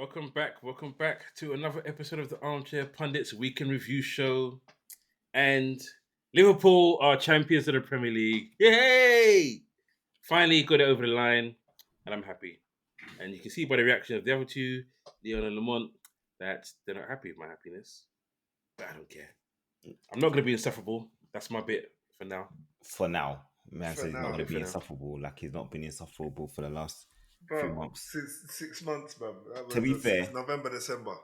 Welcome back to another episode of the Armchair Pundits Weekend Review Show. And Liverpool are champions of the Premier League. Yay! Finally got it over the line, and I'm happy. And you can see by the reaction of the other two, Leon and Lamont, that they're not happy with my happiness. But I don't care. I'm not going to be insufferable. That's my bit for now. For now. Man says he's not going to be insufferable. Like he's not been insufferable for the last few months. Since 6 months, man. To be fair, November, December.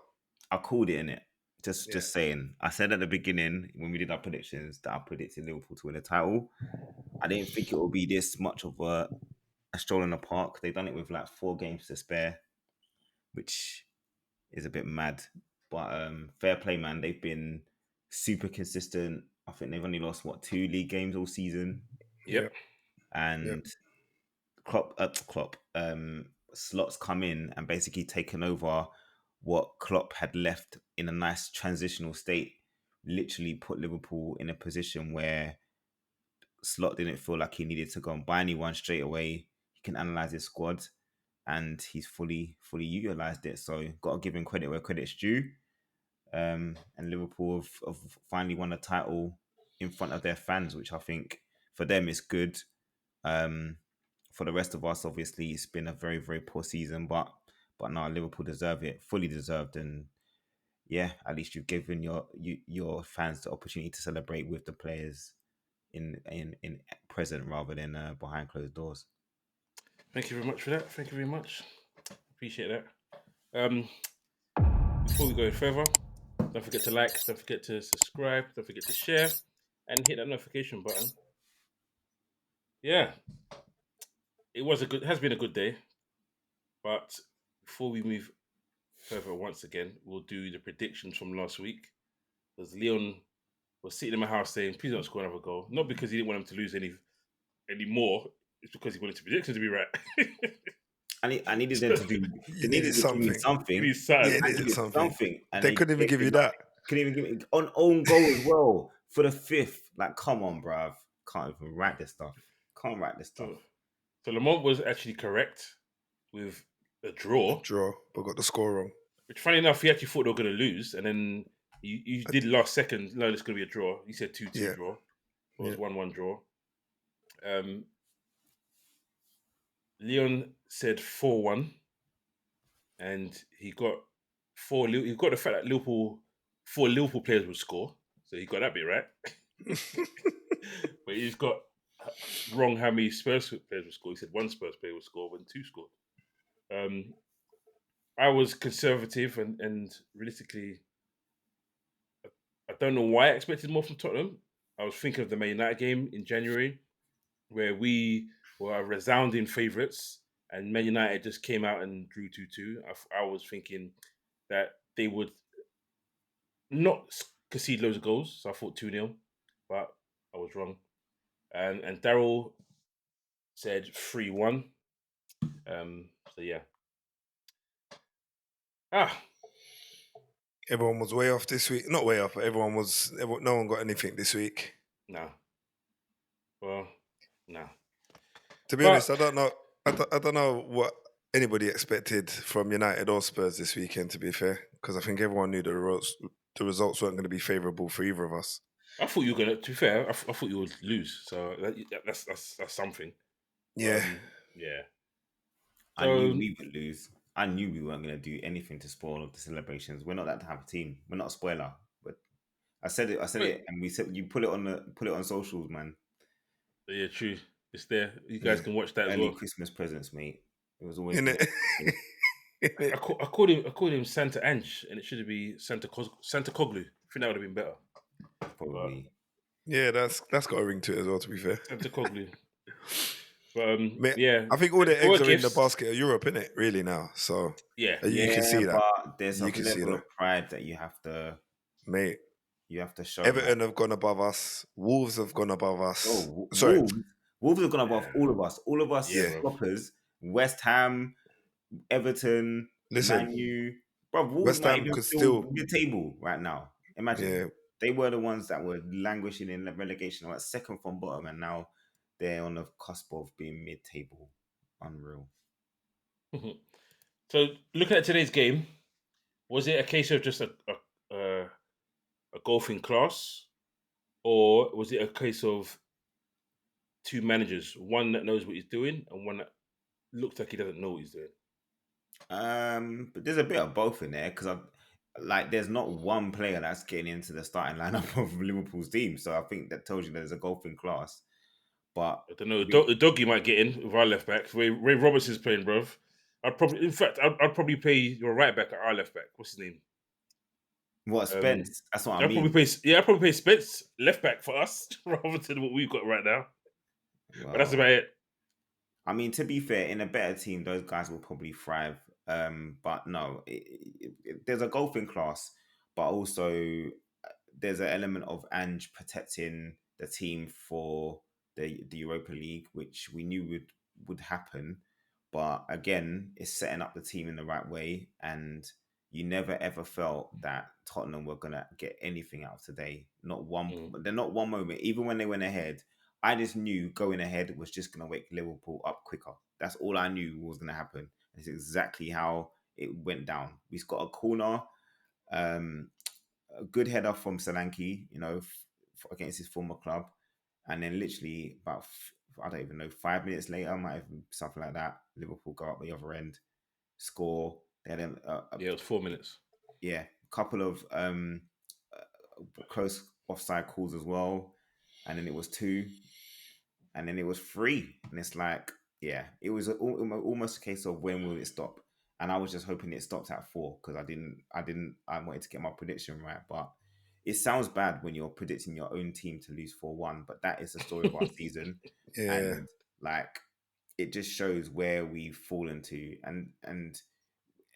I called it, innit? Just saying. I said at the beginning, when we did our predictions, that I predicted Liverpool to win the title. I didn't think it would be this much of a stroll in the park. They've done it with like 4 games to spare, which is a bit mad. But fair play, man. They've been super consistent. I think they've only lost, 2 league games all season? Yep. And Slot's come in and basically taken over what Klopp had left in a nice transitional state. Literally put Liverpool in a position where Slot didn't feel like he needed to go and buy anyone straight away. He can analyze his squad, and he's fully utilized it. So got to give him credit where credit's due. And Liverpool have finally won a title in front of their fans, which I think for them is good. For the rest of us, obviously, it's been a very, very poor season, but now Liverpool deserve it, fully deserved, and yeah, at least you've given your fans the opportunity to celebrate with the players in present rather than behind closed doors. Thank you very much for that. Thank you very much. Appreciate that. Before we go further, don't forget to like, don't forget to subscribe, don't forget to share, and hit that notification button. Yeah, it has been a good day. But before we move further, once again, we'll do the predictions from last week. Because Leon was sitting in my house saying, "Please don't score another goal." Not because he didn't want him to lose any more. It's because he wanted the predictions to be right. I needed them to do. They needed something. They needed something. And they couldn't even give you that. Couldn't even give me on own goal as well for the 5th. Like, come on, bruv. Can't even write this stuff. So Lamont was actually correct with a draw, but got the score wrong. Which, funny enough, he actually thought they were going to lose, and then you did last second. No, it's going to be a draw. He said 2-2 draw. It was 1-1 draw. Leon said 4-1, and he got 4. He got the fact that 4 Liverpool players would score, so he got that bit right. But he's got wrong how many Spurs players would score. He said 1 Spurs player would score when 2 scored. I was conservative and realistically, I don't know why I expected more from Tottenham. I was thinking of the Man United game in January, where we were resounding favourites, and Man United just came out and drew 2-2. I was thinking that they would not concede loads of goals, so I thought 2-0, but I was wrong. And Daryl said 3-1. So yeah. Everyone was way off this week. Not way off, but no one got anything this week. No. Well, no. To be honest, I don't know what anybody expected from United or Spurs this weekend, to be fair, because I think everyone knew the results weren't going to be favourable for either of us. I thought you were going to be fair, I thought you would lose, so that's something. Yeah. Yeah. I knew we would lose. I knew we weren't going to do anything to spoil the celebrations. We're not that type of team. We're not a spoiler. But I said it, and we said you put it on socials, man. Yeah, true. It's there. You guys can watch that as well. Christmas presents, mate. It was always. I called him Santa Ange, and it should be Santa Coglu. I think that would have been better. Probably. Yeah, that's got a ring to it as well, to be fair. Santa Coglu. But I think all the eggs are in the basket of Europe, innit? Really now, so you can see that. But there's a level of pride that you have to, mate. You have to show. Everton have gone above us. Wolves have gone above us. Oh, sorry, Wolves have gone above all of us. All of us stoppers. West Ham, Everton, Man U. Bro, Wolves West Ham could still be the table right now. Imagine they were the ones that were languishing in relegation, like second from bottom, and now they're on the cusp of being mid-table. Unreal. So looking at today's game, was it a case of just a golfing class, or was it a case of two managers, one that knows what he's doing and one that looks like he doesn't know what he's doing? But there's a bit of both in there because there's not one player that's getting into the starting lineup of Liverpool's team. So I think that tells you there's a golfing class. But I don't know. The doggy might get in with our left back. Ray Robertson's playing, bruv. I'd probably play your right back at our left back. What's his name? what Spence? That's what I I'd mean. probably play Spence left back for us rather than what we've got right now. But that's Well, about it. I mean, to be fair, in a better team, those guys will probably thrive. But no, there's a golfing class, but also there's an element of Ange protecting the team for the Europa League, which we knew would happen. But again, it's setting up the team in the right way, and you never ever felt that Tottenham were gonna get anything out of today. Not one. They're not one moment. Even when they went ahead, I just knew going ahead was just gonna wake Liverpool up quicker. That's all I knew was gonna happen. It's exactly how it went down. We got a corner. Um, a good header from Solanke, against his former club, and then literally about I don't even know 5 minutes later, might even something like that. Liverpool go up the other end, score. They had Yeah, it was 4 minutes. a couple of close offside calls as well, and then it was 2, and then it was 3, and it's like it was almost a case of when will it stop. And I was just hoping it stopped at 4 because I wanted to get my prediction right. But it sounds bad when you're predicting your own team to lose 4-1, but that is the story of our season. Yeah. And like it just shows where we've fallen to. And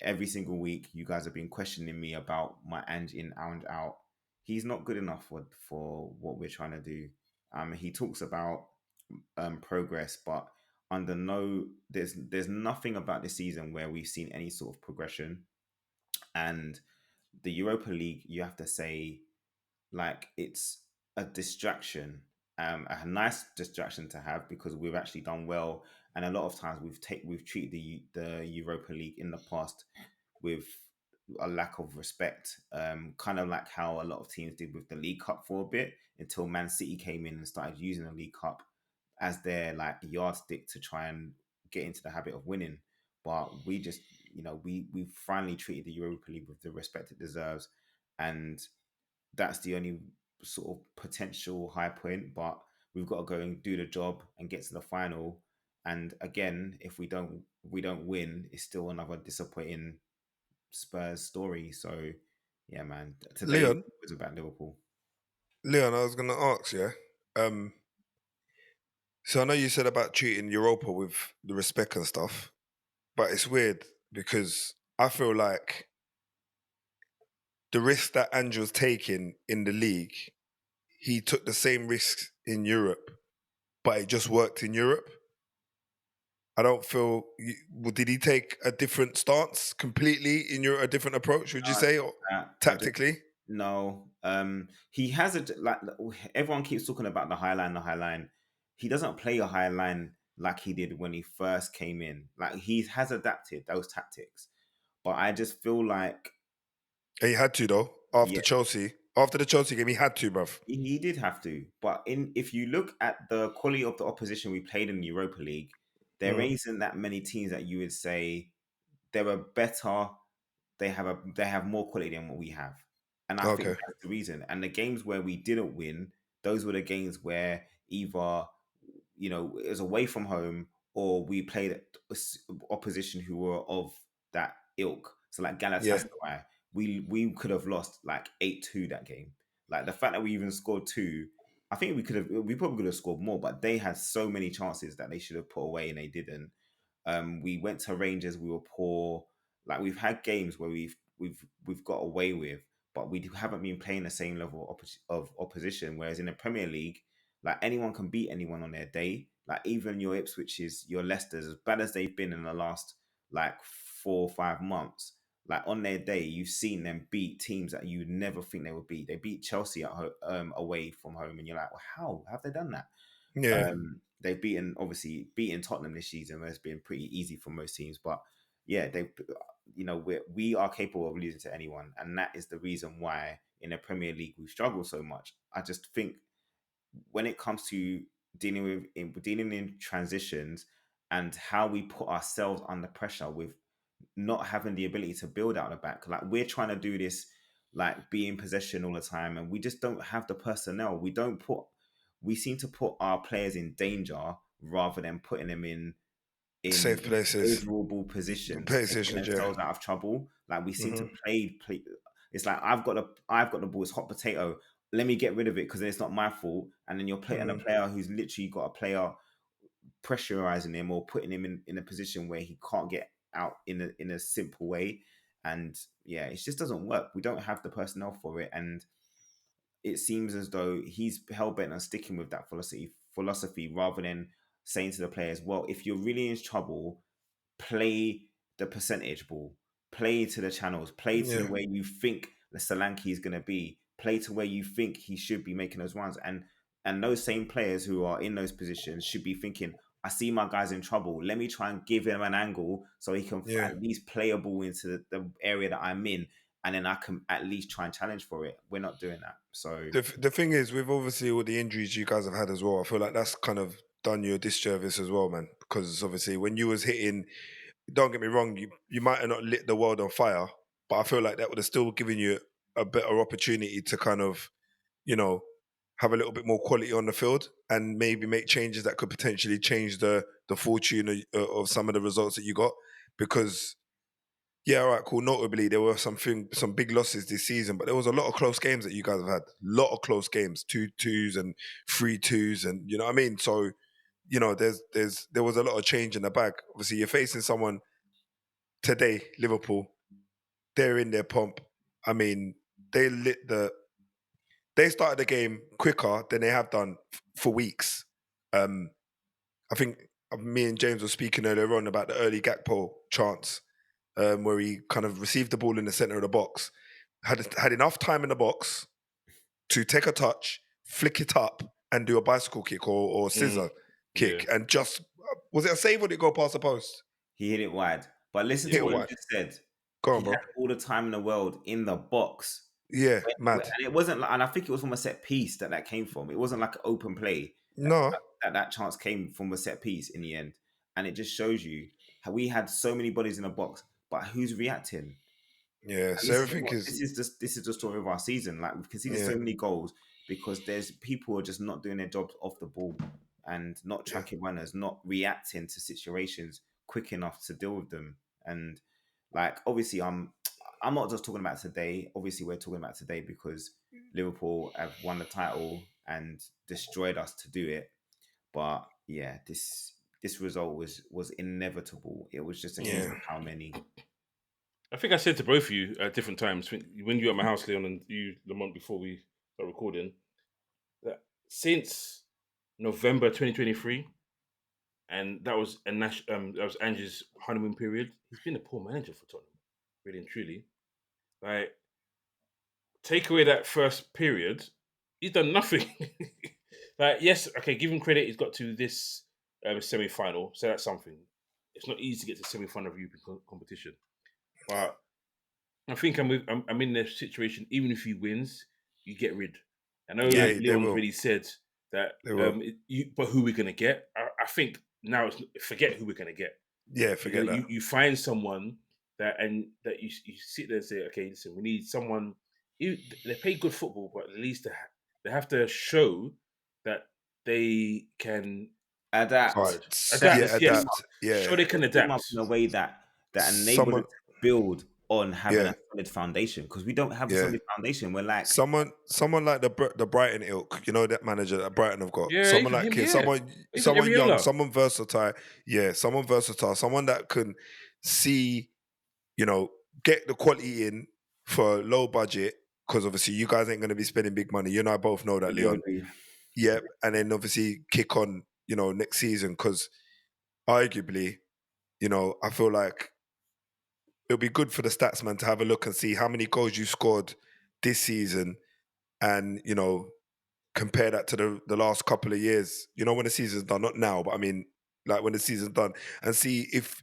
every single week you guys have been questioning me about my Ange in and out. He's not good enough for what we're trying to do. He talks about progress, but there's nothing about this season where we've seen any sort of progression. And the Europa League, you have to say, like it's a distraction, a nice distraction to have because we've actually done well, and a lot of times we've treated the Europa League in the past with a lack of respect, kind of like how a lot of teams did with the League Cup for a bit until Man City came in and started using the League Cup as their like yardstick to try and get into the habit of winning. But we just, we finally treated the Europa League with the respect it deserves, and that's the only sort of potential high point. But we've got to go and do the job and get to the final. And again, if we don't win, it's still another disappointing Spurs story. So yeah, man, today Leon, was about Liverpool. I was gonna ask, yeah. So I know you said about treating Europa with the respect and stuff, but it's weird because I feel like the risk that Angel's taking in the league, he took the same risks in Europe, but it just worked in Europe. I don't feel. Did he take a different stance completely in Europe, a different approach? Would you say, or tactically? No, he has like everyone keeps talking about the high line, the high line. He doesn't play a high line like he did when he first came in. Like he has adapted those tactics, but I just feel like He had to though. After the Chelsea game, he had to, bruv. he did have to. But if you look at the quality of the opposition we played in the Europa League, there isn't that many teams that you would say they were better. They have more quality than what we have. And I think Okay. that's the reason. And the games where we didn't win, those were the games where either, it was away from home or we played opposition who were of that ilk. So like Yeah. Galatasaray, we could have lost like 8-2 that game. Like the fact that we even scored 2, I think we probably could have scored more, but they had so many chances that they should have put away and they didn't. We went to Rangers, we were poor. Like we've had games where we've got away with, but we haven't been playing the same level of opposition. Whereas in the Premier League, like anyone can beat anyone on their day. Like even your Ipswich's, your Leicester's, as bad as they've been in the last like 4 or 5 months, like on their day, you've seen them beat teams that you'd never think they would beat. They beat Chelsea at away from home, and you're like, well, how have they done that? Yeah. They've beaten Tottenham this season, where it's been pretty easy for most teams. But yeah, we are capable of losing to anyone, and that is the reason why in the Premier League we struggle so much. I just think when it comes to dealing in transitions and how we put ourselves under pressure with not having the ability to build out the back, like we're trying to do this, like be in possession all the time, and we just don't have the personnel. We seem to put our players in danger rather than putting them in Safe places. favorable positions, taking Positions, yeah. themselves out of trouble. Like we seem to Mhm. play. It's like I've got the ball. It's hot potato. Let me get rid of it because it's not my fault. And then you're playing a player who's literally got a player pressurizing him or putting him in a position where he can't get out in a simple way. And yeah, it just doesn't work. We don't have the personnel for it, and it seems as though he's hell bent on sticking with that philosophy rather than saying to the players, well, if you're really in trouble, play the percentage ball, play to the channels, play to the way you think the Solanke is going to be, play to where you think he should be making those runs. And those same players who are in those positions should be thinking, I see my guy's in trouble. Let me try and give him an angle so he can at least play a ball into the area that I'm in, and then I can at least try and challenge for it. We're not doing that. So The thing is, with obviously all the injuries you guys have had as well, I feel like that's kind of done you a disservice as well, man. Because obviously when you was hitting, don't get me wrong, you might have not lit the world on fire, but I feel like that would have still given you a better opportunity to kind of, you know, have a little bit more quality on the field and maybe make changes that could potentially change the fortune of some of the results that you got. Because yeah, all right, cool. Notably, there were some big losses this season, but there was a lot of close games that you guys have had. A lot of close games, 2-2s and 3-2s, and you know what I mean. So, you know, there was a lot of change in the bag. Obviously, you're facing someone today, Liverpool. They're in their pomp. I mean, they they started the game quicker than they have done for weeks. I think me and James were speaking earlier on about the early Gakpo chance, where he kind of received the ball in the center of the box, had enough time in the box to take a touch, flick it up, and do a bicycle kick or scissor kick, and just was it a save or did it go past the post? he hit it wide. But listen Hit to it what you wide. just said. Go on, He bro. had all the time in the world in the box. Yeah, mad. And it wasn't like, and I think it was from a set piece that came from. It wasn't like an open play. No. That chance came from a set piece in the end. And it just shows you how we had so many bodies in the box, but who's reacting? Yeah, And so everything is. this is the story of our season. Like we've conceded so many goals because there's people who are just not doing their jobs off the ball and not tracking runners, not reacting to situations quick enough to deal with them. And like obviously I'm not just talking about today. Obviously we're talking about today because Liverpool have won the title and destroyed us to do it. But yeah, this result was inevitable. It was just a case of how many. I think I said to both of you at different times when you were at my house, Leon, and you, Lamont, before we start recording, that since November 2023, and that was Ange's honeymoon period, he's been a poor manager for Tottenham, really and truly. Like, take away that first period, he's done nothing. Like, yes, okay, give him credit, he's got to this semi-final, so that's something. It's not easy to get to semi-final of European competition, but I think I'm in the situation. Even if he wins, you get rid. I know Leon's really said that. But who we're gonna get? I think now it's forget who we're gonna get. Yeah, forget that. You find someone that you sit there and say, okay, listen, we need someone. They play good football, but at least they have to show that they can Adapt. Adapt. Yeah. Show they can adapt in a way that enables Someone it to build on having a solid foundation because we don't have a solid foundation. We're like someone like the Brighton ilk, you know, that manager that Brighton have got. Yeah, Someone even like him, him, yeah. someone young, Ariola. someone versatile. Yeah, someone versatile, someone that can see, you know, get the quality in for low budget. Because obviously you guys ain't going to be spending big money. You and I both know that, Leon. Yeah, and then obviously kick on, you know, next season because arguably, you know, I feel like it'll be good for the stats man to have a look and see how many goals you scored this season, and you know, compare that to the last couple of years. You know, when the season's done, not now, but I mean, like when the season's done, and see if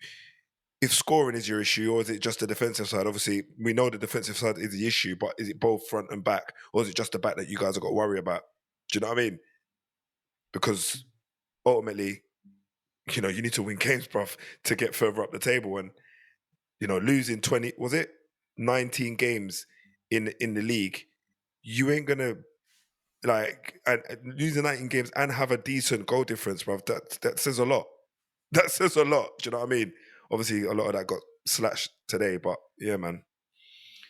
if scoring is your issue, or is it just the defensive side? Obviously, we know the defensive side is the issue, but is it both front and back, or is it just the back that you guys have got to worry about? Do you know what I mean? Because ultimately, you need to win games, bruv, to get further up the table. And, losing 19 games in the league, you ain't going to, and losing 19 games and have a decent goal difference, bruv, that says a lot. That says a lot. Do you know what I mean? Obviously, a lot of that got slashed today, but yeah, man.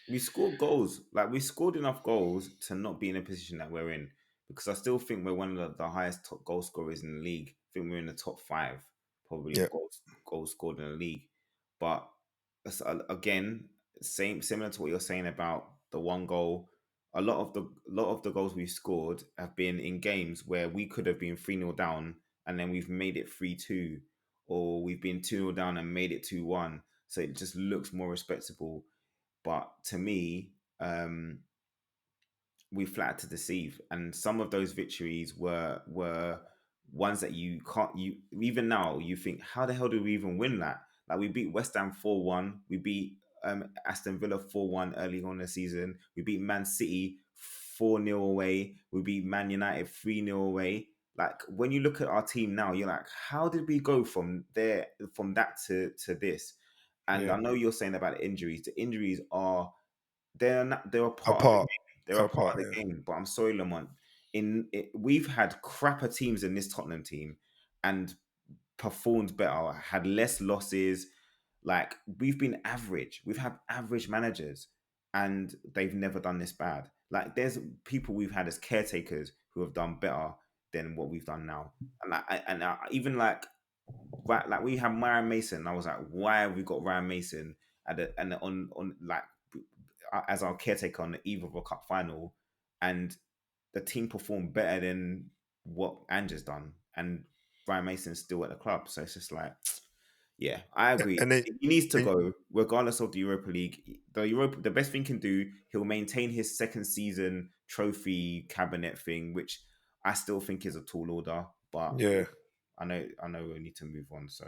We scored goals. Like, we scored enough goals to not be in a position that we're in. Because I still think we're one of the highest top goal scorers in the league. I think we're in the top 5, probably, of goals scored in the league. But again, similar to what you're saying about the one goal. A lot of the goals we've scored have been in games where we could have been 3-0 down, and then we've made it 3-2, or we've been 2-0 down and made it 2-1. So it just looks more respectable. But to me, we flat to deceive, and some of those victories were ones that you even now you think, how the hell do we even win that? Like, we beat West Ham 4-1, we beat Aston Villa 4-1 early on in the season, we beat Man City 4-0 away, we beat Man United 3-0 away. Like, when you look at our team now, you're like, how did we go from that to this? And I know you're saying about the injuries are they're a part of the game. They're a part of the game. But I'm sorry, Lamont. We've had crapper teams in this Tottenham team and performed better, had less losses. Like, we've been average. We've had average managers, and they've never done this bad. Like, there's people we've had as caretakers who have done better than what we've done now. And even like we have Ryan Mason. I was like, why have we got Ryan Mason on as our caretaker on the eve of a cup final, and the team performed better than what Ange's done, and Ryan Mason's still at the club. So it's just like, yeah, I agree. And then, he needs to go, regardless of the Europa League. The best thing he can do, he'll maintain his second season trophy cabinet thing, which I still think is a tall order. But yeah, I know we need to move on. So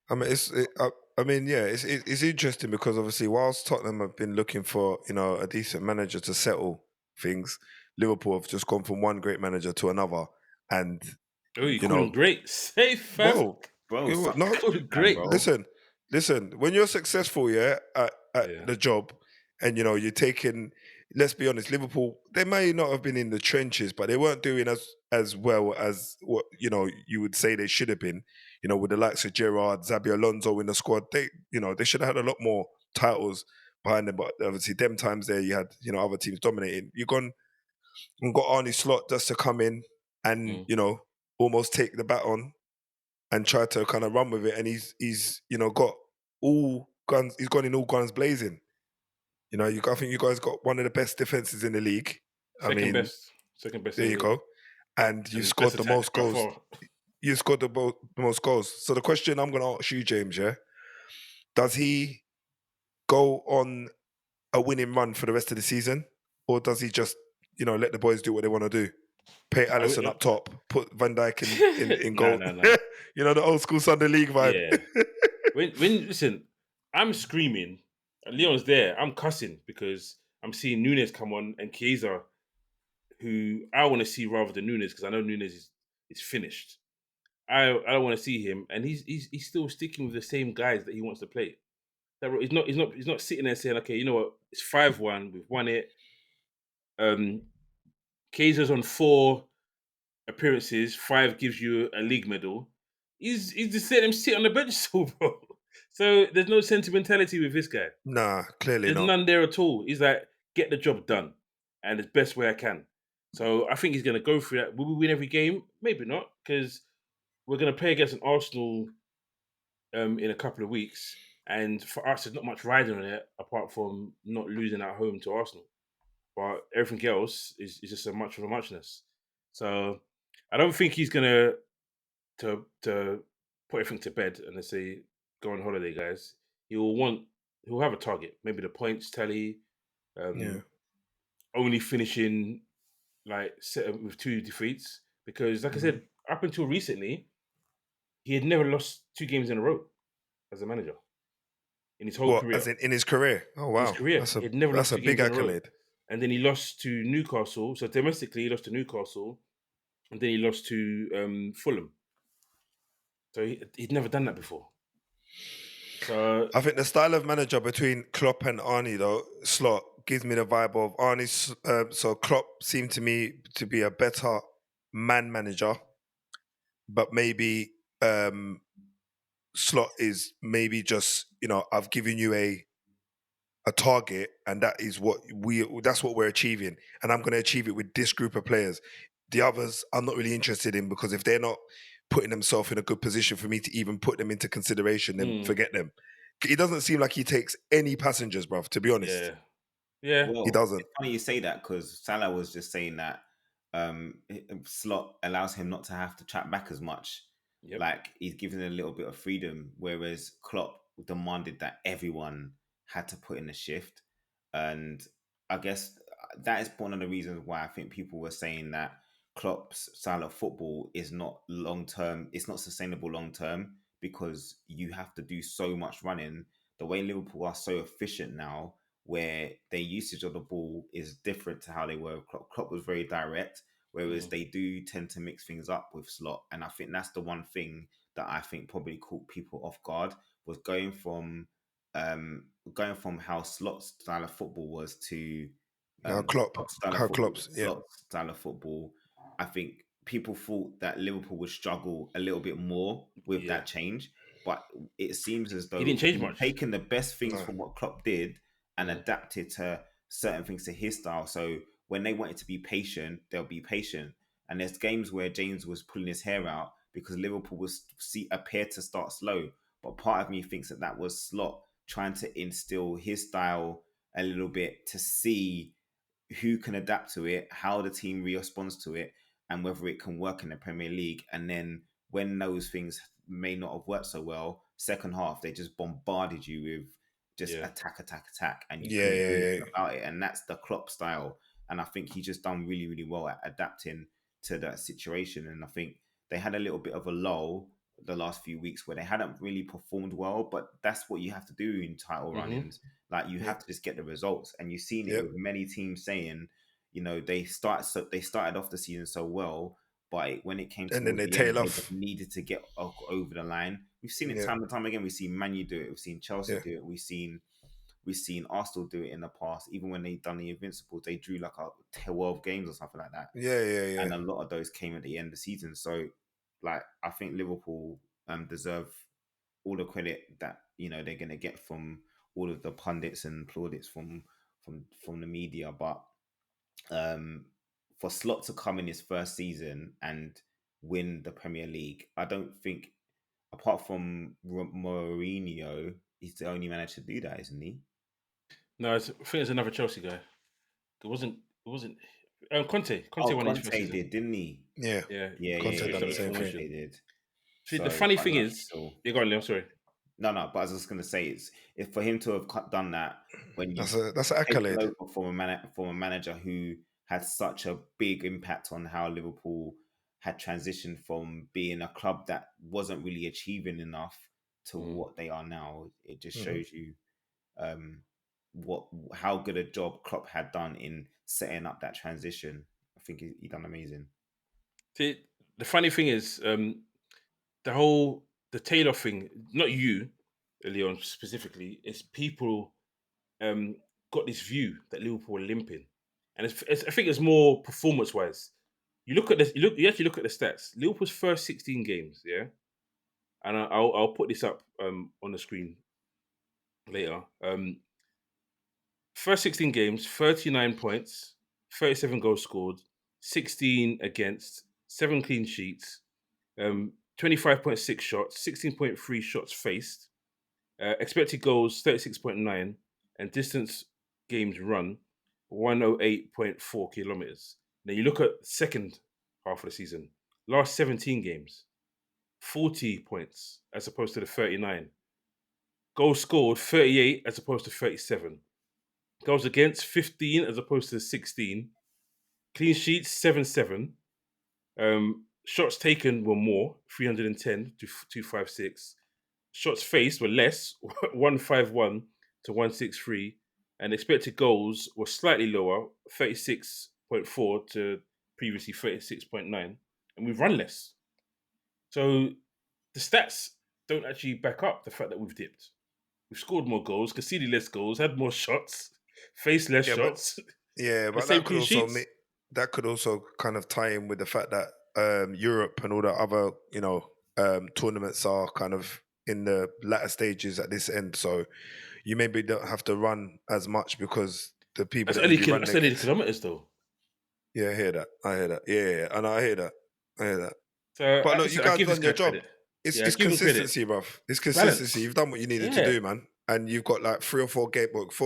I mean, it's interesting because obviously, whilst Tottenham have been looking for a decent manager to settle things, Liverpool have just gone from one great manager to another, and you call him great? Safe, fam. well, bro, no, great. bro. Listen. When you're successful, at the job, and you're taking. Let's be honest, Liverpool, they may not have been in the trenches, but they weren't doing as well as what you would say they should have been. With the likes of Gerrard, Xabi Alonso in the squad, they should have had a lot more titles behind them. But obviously, them times there, you had other teams dominating. You gone and got Arne Slot just to come in and almost take the baton and try to kind of run with it. And he's got all guns. He's gone in all guns blazing. I think you guys got one of the best defenses in the league. Second best. There you go. And you scored the most goals. You scored the most goals. So the question I'm going to ask you, James, does he go on a winning run for the rest of the season, or does he just let the boys do what they want to do? Pay Alisson up top, put Van Dijk in goal. No. The old school Sunday League vibe. Yeah. when listen, I'm screaming. Leon's there. I'm cussing because I'm seeing Nunes come on and Chiesa, who I want to see rather than Nunes, because I know Nunes is finished. I don't want to see him, and he's still sticking with the same guys that he wants to play. He's not sitting there saying, okay, you know what, it's 5-1, we've won it. Chiesa's on 4 appearances, 5 gives you a league medal. He's just letting him sit on the bench still, bro. So there's no sentimentality with this guy. Nah, clearly there's not. None there at all. He's like, get the job done, and the best way I can. So I think he's going to go through that. Will we win every game? Maybe not, because we're going to play against an Arsenal in a couple of weeks, and for us, there's not much riding on it apart from not losing at home to Arsenal. But everything else is just a much of a muchness. So I don't think he's going to put everything to bed and say, go on holiday, guys. He'll have a target, maybe the points tally, only finishing with 2 defeats, because I said, up until recently, he had never lost 2 games in a row as a manager. in his whole What, career. as in his career? Oh, In wow. his career, he'd never lost That's a two games big in a row. accolade. And then he lost to Newcastle. So domestically, he lost to Newcastle, and then he lost to Fulham. So he'd never done that before. So I think the style of manager between Klopp and Arne, though, Slot, gives me the vibe of Arne. So Klopp seemed to me to be a better man manager, but maybe Slot is maybe just, I've given you a target, and that is that's what we're achieving, and I'm going to achieve it with this group of players. The others I'm not really interested in, because if they're not putting themselves in a good position for me to even put them into consideration, then forget them. He doesn't seem like he takes any passengers, bruv, to be honest. yeah. Well, He doesn't. it's funny you say that, because Salah was just saying that Slot allows him not to have to track back as much. Yep. Like, he's given a little bit of freedom, whereas Klopp demanded that everyone had to put in a shift. And I guess that is one of the reasons why I think people were saying that Klopp's style of football is not long term. It's not sustainable long term, because you have to do so much running. The way Liverpool are so efficient now, where their usage of the ball is different to how they were. Klopp was very direct, whereas they do tend to mix things up with Slot. And I think that's the one thing that I think probably caught people off guard, was going from how Slot's style of football was to Klopp's style of football. I think people thought that Liverpool would struggle a little bit more with that change, but it seems as though He didn't change he's much. taken the best things from what Klopp did and adapted to certain things to his style. So when they wanted to be patient, they'll be patient. And there's games where James was pulling his hair out because Liverpool appeared to start slow. But part of me thinks that was Slot trying to instill his style a little bit to see who can adapt to it, how the team responds to it, and whether it can work in the Premier League. And then when those things may not have worked so well, second half, they just bombarded you with just attack, and you couldn't do anything about it. And that's the Klopp style. And I think he's just done really, really well at adapting to that situation. And I think they had a little bit of a lull the last few weeks where they hadn't really performed well, but that's what you have to do in title run-ins. Like, you have to just get the results. And you've seen it with many teams saying, they started off the season so well, but when it came to and then they the tail end, off. they needed to get over the line. We've seen it time and time again. We've seen Man U do it. We've seen Chelsea do it. We've seen Arsenal do it in the past. Even when they done the Invincibles, they drew like 12 games or something like that. Yeah. And a lot of those came at the end of the season. So, like, I think Liverpool deserve all the credit that they're going to get from all of the pundits and plaudits from the media. But for Slot to come in his first season and win the Premier League, I don't think, apart from Mourinho, he's the only manager to do that, isn't he? No, I think it's another Chelsea guy. It wasn't. Conte. Conte did, didn't he? Yeah. Conte done the same thing. They did. See, the funny thing is, you're going, Leo. Sorry. No, but I was just going to say, if for him to have done that when you that's an accolade over from a manager who had such a big impact on how Liverpool had transitioned from being a club that wasn't really achieving enough to what they are now. It just shows you how good a job Klopp had done in setting up that transition. I think he done amazing. See, the funny thing is, the Taylor thing, not you, Leon, specifically, is people got this view that Liverpool were limping. And I think it's more performance-wise. You look at this, you actually look at the stats. Liverpool's first 16 games, yeah? And I'll put this up on the screen later. First 16 games, 39 points, 37 goals scored, 16 against, 7 clean sheets, 25.6 shots, 16.3 shots faced, expected goals 36.9, and distance games run 108.4 kilometers. Now you look at second half of the season, last 17 games, 40 points as opposed to the 39. Goals scored 38 as opposed to 37. Goals against 15 as opposed to 16. Clean sheets 7-7. Shots taken were more, 310 to 256. shots faced were less, 151 to 163, and expected goals were slightly lower, 36.4 to previously 36.9, and we've run less. So the stats don't actually back up the fact that we've dipped. We've scored more goals, conceded less goals, had more shots, faced less Yeah, but shots. but same that could clean also sheets. that could also kind of tie in with the fact that Europe and all the other tournaments are kind of in the latter stages at this end. So you maybe don't have to run as much because the people That's that only you be running that's only the against. kilometers though. Yeah, I hear that. Yeah, and I hear that. So But I, look, you listen, I guys give this done your guy job. credit. It's Yeah, I it's give him credit. consistency, bruv. It's Balance. consistency. You've done what you needed to Yeah. do, man. And you've got like 4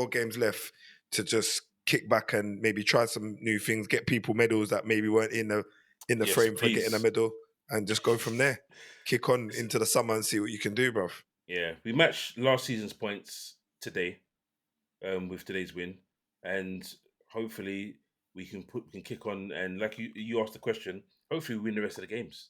games left to just kick back and maybe try some new things, get people medals that maybe weren't in the Yes, frame for getting a please. medal, and just go from there. Kick on into the summer and see what you can do, bruv. Yeah, we matched last season's points today, with today's win, and hopefully we can kick on. And like you asked the question, hopefully we win the rest of the games.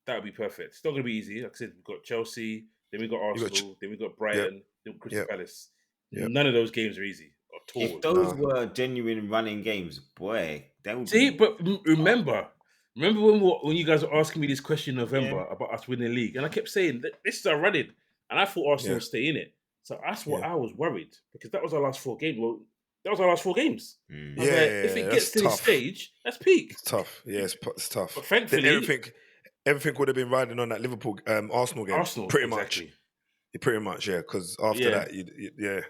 That would be perfect. It's not going to be easy. Like I said, we've got Chelsea, then we got You got Arsenal, then we got Yep, Brighton, then Crystal yep, Palace. yep. None of those games are easy at all. If those Nah. were genuine running games, boy, that would See, be. but remember when you guys were asking me this question in November about us winning the league, and I kept saying that this is our running, and I thought Arsenal Yeah. would stay in it. So that's what Yeah. I was worried because that was our last 4 games. Well, that was our last 4 games. Mm. I was like, if it Yeah, gets that's to this tough. stage, that's peak. It's tough. Yeah, it's tough. But Then thankfully, everything would have been riding on that Liverpool Arsenal game. Arsenal Pretty exactly. much. Pretty much, yeah. Because after Yeah. that, yeah.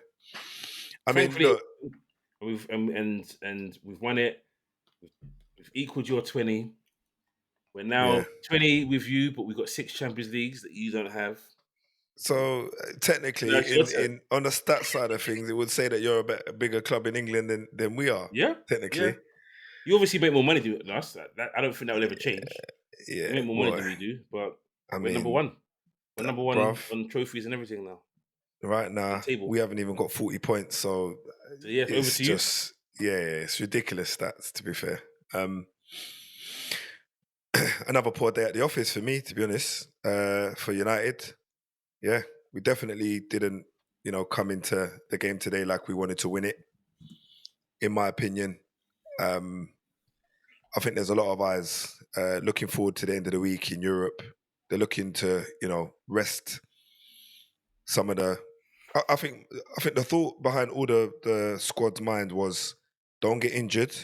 I mean, Thankfully, look, we've and we've won it. We've equaled your 20. We're now Yeah. 20 with you, but we've got 6 Champions Leagues that you don't have. so technically, Now it's your turn. in on the stats side of things, it would say that you're a bigger club in England than we are. Yeah, Technically, yeah. You obviously make more money than us. I don't think that will ever change. yeah. You make more money boy. than we do, but I we're number mean, one. We're number one bruv, on trophies and everything now. right now table. we haven't even got 40 points. So yeah, over it's to you. just it's ridiculous stats. To be fair, another poor day at the office for me. To be honest, for United, yeah, we definitely didn't, come into the game today like we wanted to win it. In my opinion, I think there's a lot of eyes looking forward to the end of the week in Europe. They're looking to, rest some of the. I think the thought behind all the squad's mind was don't get injured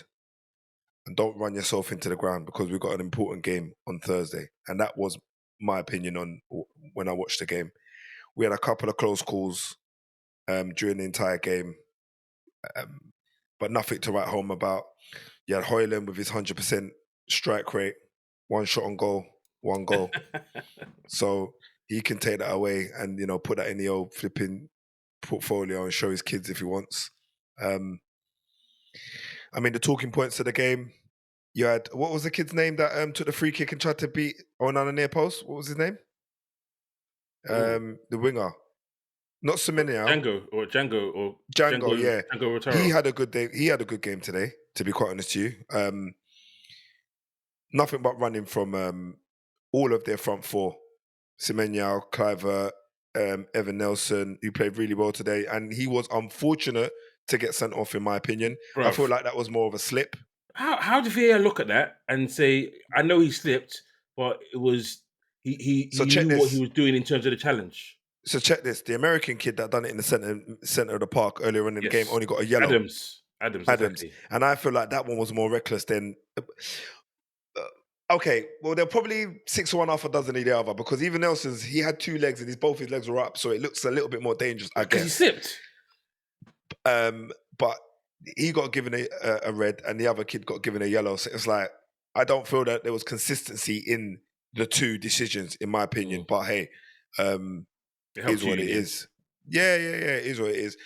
and don't run yourself into the ground because we've got an important game on Thursday, and that was my opinion on when I watched the game. We had a couple of close calls during the entire game, but nothing to write home about. You had Højlund with his 100% strike rate, 1 shot on goal, 1 goal. So he can take that away and, put that in the old flipping portfolio and show his kids if he wants. I mean, the talking points of the game, you had, what was the kid's name that took the free kick and tried to beat Onana near post? What was his name? The winger. Not Semenyo. Django, yeah. Django Rotaro. He had a good day. He had a good game today, to be quite honest to you. Nothing but running from all of their front 4. Semenyo, Cliver, Evan Nelson, who played really well today. And he was unfortunate to get sent off, in my opinion. Bruv. I feel like that was more of a slip. How did VAR look at that and say, I know he slipped, but it was he knew what he was doing in terms of the challenge? So check this. The American kid that done it in the center of the park earlier on in the game only got a yellow. Adams. Exactly. And I feel like that one was more reckless than... okay, well, they're probably 6 or 1 half a dozen of the other because even Nelson's, he had 2 legs and both his legs were up, so it looks a little bit more dangerous, I guess. Because he slipped. But he got given a red and the other kid got given a yellow. So it's like, I don't feel that there was consistency in the 2 decisions, in my opinion. But hey, it is what it is. Yeah, it is what it is.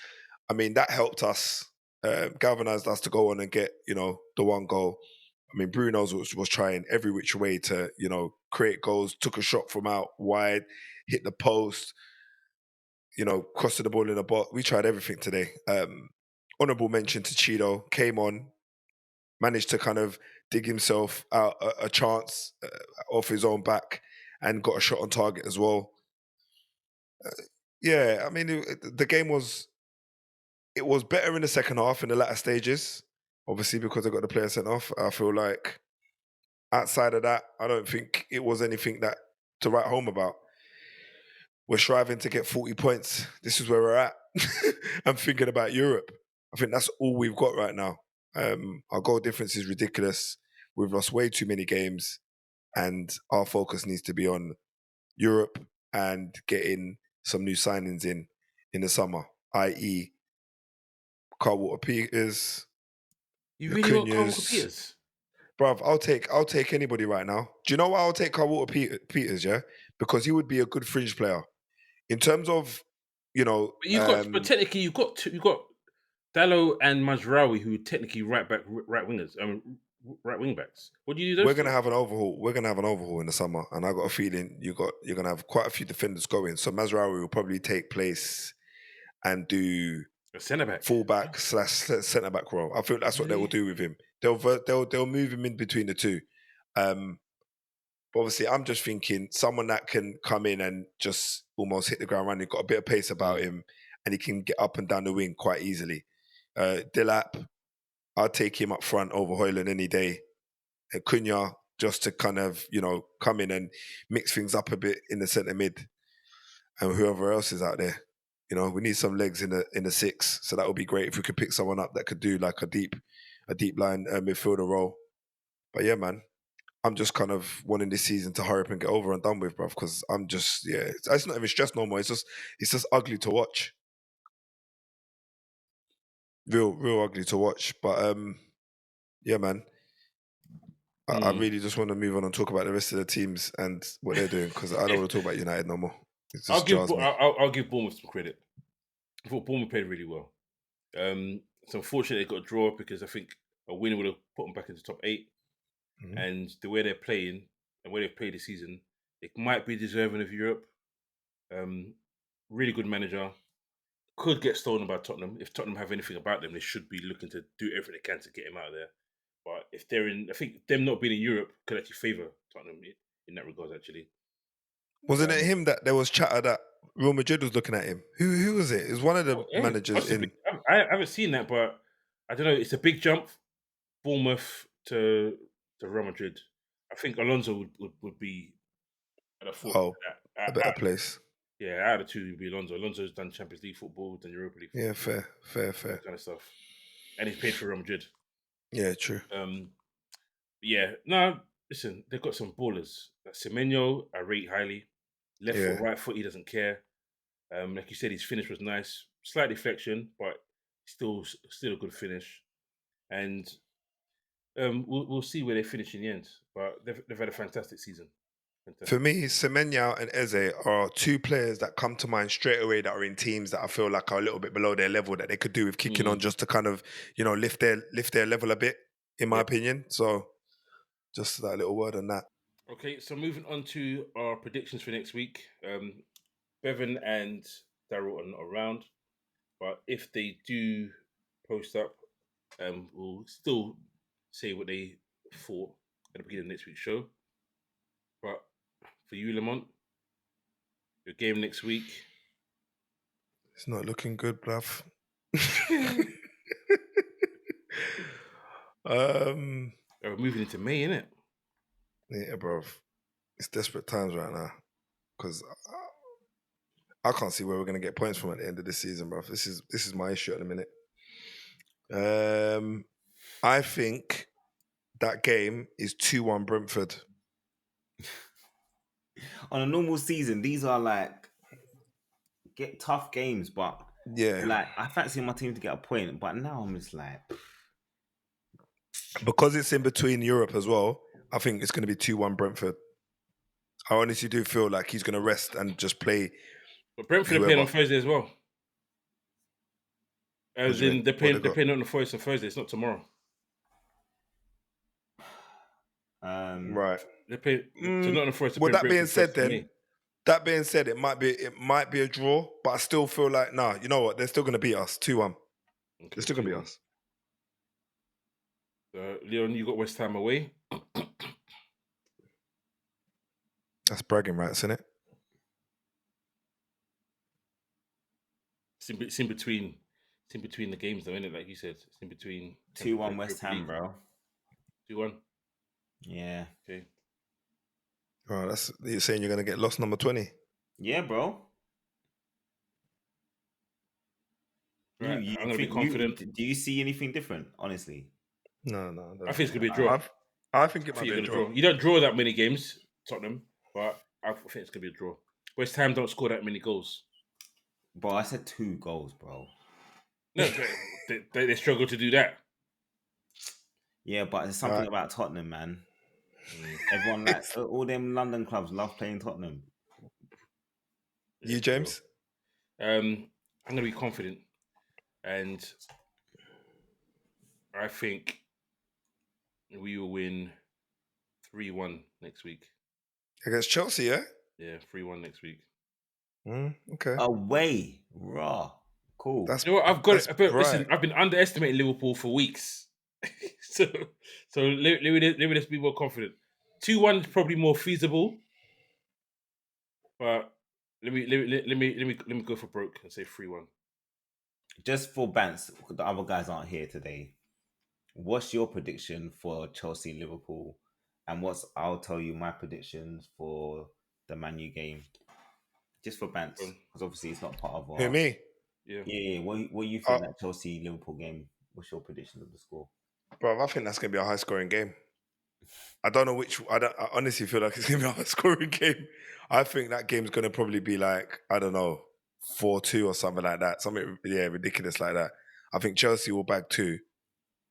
I mean, that helped us, galvanized us to go on and get, the 1 goal. I mean, Bruno was trying every which way to, create goals, took a shot from out wide, hit the post, crossed the ball in the box. We tried everything today. Honourable mention to Cheeto, came on, managed to kind of dig himself out a chance off his own back and got a shot on target as well. Yeah, I mean, the game was better in the second half in the latter stages. Obviously, because I got the player sent off. I feel like outside of that, I don't think it was anything that to write home about. We're striving to get 40 points. This is where we're at. I'm thinking about Europe. I think that's all we've got right now. Our goal difference is ridiculous. We've lost way too many games, and our focus needs to be on Europe and getting some new signings in the summer, i.e., Carl Walker Peters, You really want Carl Walker Acuña's. Peters? Bruv, I'll take anybody right now. Do you know why I'll take Carl Walker Peters? Yeah, because he would be a good fringe player in terms of, But but technically you got Dallo and Mazraoui, who are technically right wingers, right wing backs. What do you do? We're gonna have an overhaul. We're gonna have an overhaul in the summer, and I got a feeling you're gonna have quite a few defenders going. So Mazraoui will probably take place and do a centre back, fullback / centre back role. I feel that's what they will do with him. They'll move him in between the two. But obviously, I'm just thinking someone that can come in and just almost hit the ground running. Got a bit of pace about him, and he can get up and down the wing quite easily. Delap, I'll take him up front over Højlund any day. And Cunha, just to kind of, come in and mix things up a bit in the centre mid, and whoever else is out there. We need some legs in the six, so that would be great if we could pick someone up that could do like a deep line midfielder role. But yeah, man, I'm just kind of wanting this season to hurry up and get over and done with, bruv, because I'm just, it's not even stress no more. It's just ugly to watch. Real ugly to watch. But yeah, man, I really just want to move on and talk about the rest of the teams and what they're doing, because I don't want to talk about United no more. It just jars me. I'll give Bournemouth some credit. I thought Bournemouth played really well. It's unfortunate they got a draw because I think a win would have put them back into top 8. Mm-hmm. And the way they're playing and where they've played this season, it might be deserving of Europe. Really good manager. Could get stolen by Tottenham. If Tottenham have anything about them, they should be looking to do everything they can to get him out of there. But if they're I think them not being in Europe could actually favour Tottenham in that regard, actually. Wasn't it him that there was chatter that Real Madrid was looking at him? Who was it? It was one of the managers possibly. I haven't seen that, but I don't know. It's a big jump, Bournemouth to Real Madrid. I think Alonso would be at a better place. Yeah, out of the two would be Alonso. Alonso's done Champions League football, done Europa League football. Yeah, fair. That kind of stuff. And he's paid for Real Madrid. Yeah, true. Yeah, no, listen, they've got some ballers. Semenyo, I rate highly. Left foot, right foot, he doesn't care. Like you said, his finish was nice. Slight deflection, but still a good finish. And we'll see where they finish in the end. But they've had a fantastic season. For me, Semenyo and Eze are two players that come to mind straight away that are in teams that I feel like are a little bit below their level that they could do with kicking on just to kind of, lift their level a bit, in my opinion. So just that little word on that. Okay, so moving on to our predictions for next week. Bevan and Daryl are not around, but if they do post up, we'll still say what they thought at the beginning of next week's show. But for you, Lamont, your game next week. It's not looking good, bruv. We're moving into May, innit? Yeah, bruv. It's desperate times right now. Because I can't see where we're going to get points from at the end of this season, bruv. This is my issue at the minute. I think that game is 2-1 Brentford. On a normal season, these are like tough games, but like I fancy my team to get a point, but now I'm just like, because it's in between Europe as well, I think it's going to be 2-1 Brentford. I honestly do feel like he's going to rest and just play. But Brentford are playing on Thursday as well. As in, they're playing on the Forest on Thursday. It's not tomorrow. Right. They play. So not on the Forest. Well, that being said, it might be a draw, but I still feel like you know what? They're still going to beat us 2-1. Okay, they're still going to beat us. Leon, you got West Ham away. That's bragging rights, isn't it? It's in between the games, though, isn't it? Like you said, it's in between. 2-1 West Ham, bro. 2-1. Yeah. Okay. Oh, you're saying you're gonna get lost number 20. Yeah, bro. Right, I'm gonna be confident. Do you see anything different? Honestly, No. I think it's gonna be a draw. I think it I might think be you're a gonna draw. draw. You don't draw that many games, Tottenham, but I think it's gonna be a draw. West Ham don't score that many goals. bro. I said 2 goals, bro. No, they struggle to do that. Yeah, but there's something about Tottenham, man. Everyone likes all them London clubs love playing Tottenham. You, James? I'm gonna be confident, and I think we will win 3-1 next week. Against Chelsea, yeah? Yeah, 3-1 next week. Okay. Away, raw, cool. You know what? Listen, bright. I've been underestimating Liverpool for weeks, so let me just be more confident. 2-1 is probably more feasible, but let me go for broke and say 3-1. Just for Bance, the other guys aren't here today. What's your prediction for Chelsea Liverpool? And I'll tell you my predictions for the Man U game. Just for Bance, because obviously it's not part of our... Who, me? Yeah. What you think that Chelsea Liverpool game? What's your prediction of the score? Bro, I think that's going to be a high-scoring game. I don't know which... I honestly feel like it's going to be a high-scoring game. I think that game's going to probably be like, I don't know, 4-2 or something like that. Something, ridiculous like that. I think Chelsea will bag 2,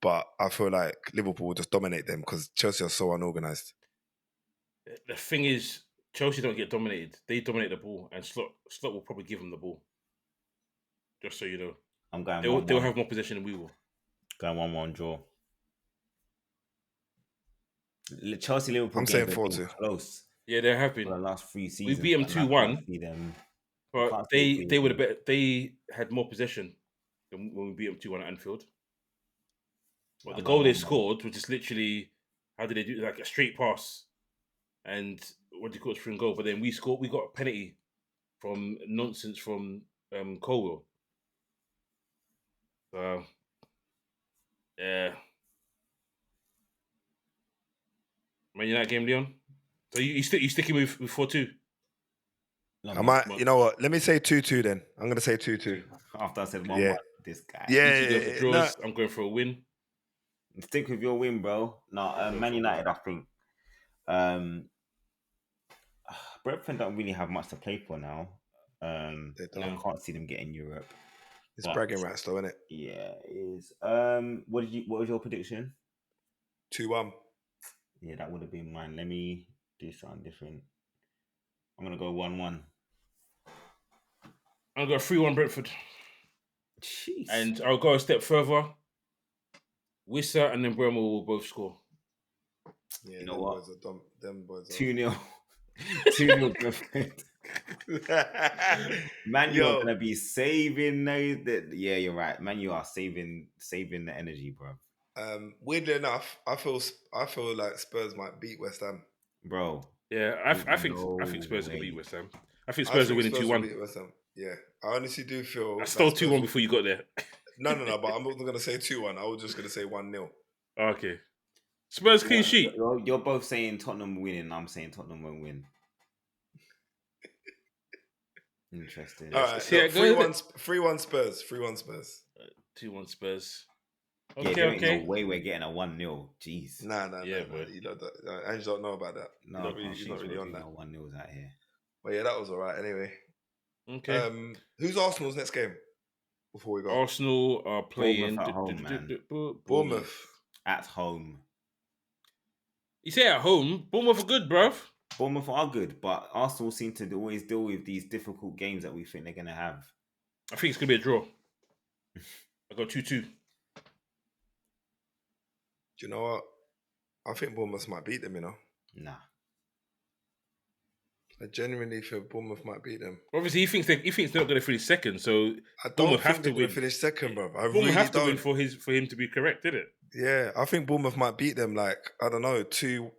but I feel like Liverpool will just dominate them because Chelsea are so unorganised. The thing is, Chelsea don't get dominated. They dominate the ball, and Slot will probably give them the ball. Just so you know. I'm going they'll have more possession than we will. Going 1-1 draw. Chelsea Liverpool. I'm saying 4-2. Close. Yeah, there have been. For the last 3 seasons. We beat them 2-1. But they would have they had more possession than when we beat them 2-1 at Anfield. But the goal they scored was just literally, how did they do it? Like a straight pass, and what do you call it, for a goal? But then we got a penalty from nonsense from Colwell. So yeah, Man United game, Leon. So you sticking with 4-2? I might, you know what? Let me say 2-2 then. I'm going to say 2-2. After I said 1-1, this guy. Yeah. Draws. I'm going for a win. Stick with your win, bro. No, Man United, I think. Brentford don't really have much to play for now. I can't see them getting Europe. It's bragging rights, though, isn't it? Yeah, it is. What was your prediction? 2-1. Yeah, that would have been mine. Let me do something different. I'm gonna go 1-1. I'll go 3-1 Brentford. Jeez. And I'll go a step further. Wissa and then Bremer will both score. Yeah, you know what? Them boys are 2-0. 2-0 Brentford. Man, you're gonna be saving yeah, you're right. Man, you are saving the energy, bro. Weirdly enough, I feel like Spurs might beat West Ham. Bro. Yeah, I think Spurs are gonna beat West Ham. I think Spurs are winning 2-1. Yeah, I honestly do feel. I stole 2-1 before you got there. No, but I'm not gonna say 2-1. I was just gonna say 1-0. Okay. Spurs clean sheet. You're both saying Tottenham winning. I'm saying Tottenham won't win. Interesting. All right, 3-1 Spurs. 3-1 Spurs. 2-1 Spurs. Okay. No way we're getting a 1-0. Jeez. Nah. Yeah, no. You don't. Ange don't know about that. No, he's not really on that. 1-0's out here. But yeah, that was all right. Anyway. Okay. Who's Arsenal's next game? Before we go, Arsenal are playing Bournemouth at home, man. Bournemouth at home. You say at home? Bournemouth are good, bruv. Bournemouth are good, but Arsenal seem to always deal with these difficult games that we think they're gonna have. I think it's gonna be a draw. I go 2-2. Do you know what? I think Bournemouth might beat them, you know? Nah. I genuinely feel Bournemouth might beat them. Obviously, he thinks they're not going to finish second, so I don't think they're going to finish second, bro. I really have to don't. win for him to be correct, didn't it? Yeah, I think Bournemouth might beat them. Like, I don't know, 2-0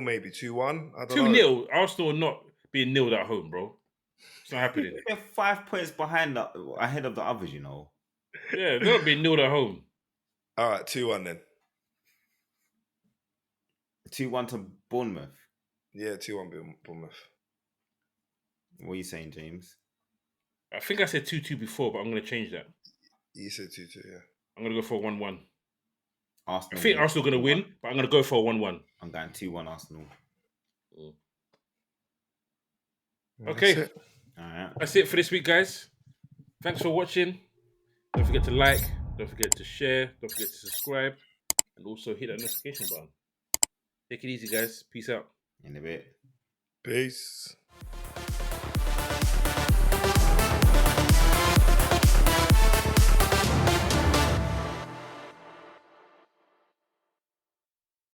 maybe, 2-1. I don't know. 2-0. Arsenal are not being nilled at home, bro. It's not happening. They're 5 points ahead of the others, you know. Yeah, they'll be nil at home. All right, 2-1 then. 2-1 to Bournemouth. Yeah, 2-1 Bournemouth. What are you saying, James? I think I said 2-2 before, but I'm going to change that. You said 2-2, yeah. I'm going to go for 1-1. Arsenal. I think Arsenal are going to win, but I'm going to go for 1-1. I'm going 2-1 Arsenal. Okay. All right. That's it for this week, guys. Thanks for watching. Don't forget to like. Don't forget to share. Don't forget to subscribe. And also hit that notification button. Take it easy, guys. Peace out. In a bit. Peace.